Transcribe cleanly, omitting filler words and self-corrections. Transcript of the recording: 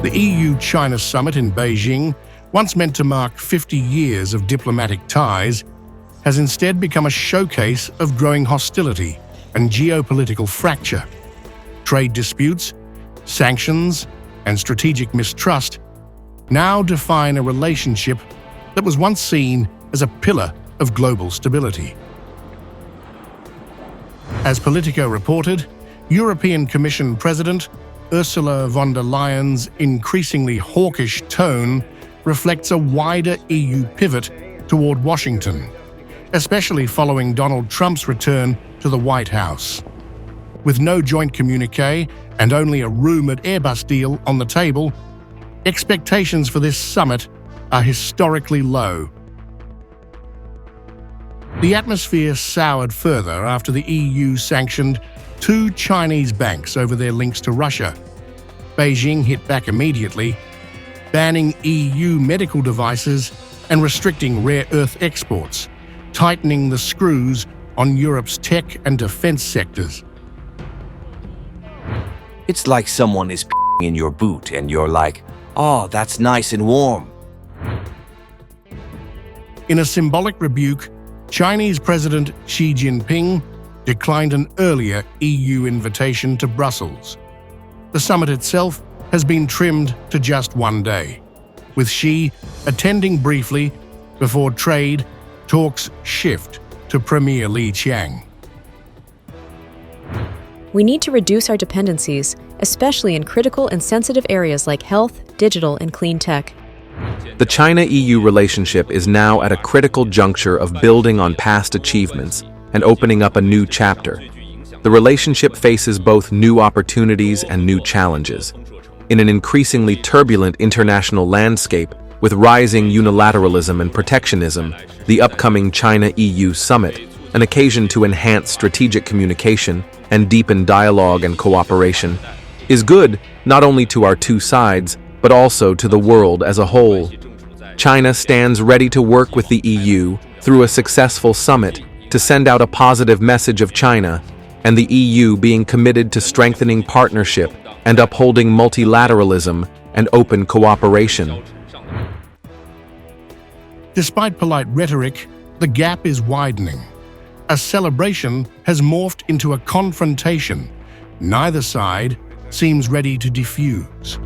The EU-China summit in Beijing, once meant to mark 50 years of diplomatic ties, has instead become a showcase of growing hostility and geopolitical fracture. Trade disputes, sanctions, and strategic mistrust now define a relationship that was once seen as a pillar of global stability. As Politico reported, European Commission President Ursula von der Leyen's increasingly hawkish tone reflects a wider EU pivot toward Washington, especially following Donald Trump's return to the White House. With no joint communique and only a rumored Airbus deal on the table, expectations for this summit are historically low. The atmosphere soured further after the EU sanctioned 2 Chinese banks over their links to Russia. Beijing hit back immediately, banning EU medical devices and restricting rare earth exports, tightening the screws on Europe's tech and defense sectors. It's like someone is in your boot and you're like, "Oh, that's nice and warm." In a symbolic rebuke, Chinese President Xi Jinping declined an earlier EU invitation to Brussels. The summit itself has been trimmed to just 1 day, with Xi attending briefly before trade talks shift to Premier Li Qiang. We need to reduce our dependencies, especially in critical and sensitive areas like health, digital, and clean tech. The China-EU relationship is now at a critical juncture of building on past achievements and opening up a new chapter. The relationship faces both new opportunities and new challenges. In an increasingly turbulent international landscape, with rising unilateralism and protectionism, the upcoming China-EU summit, an occasion to enhance strategic communication and deepen dialogue and cooperation, is good not only to our two sides, but also to the world as a whole. China stands ready to work with the EU through a successful summit to send out a positive message of China and the EU being committed to strengthening partnership and upholding multilateralism and open cooperation. Despite polite rhetoric, the gap is widening. A celebration has morphed into a confrontation. Neither side seems ready to defuse.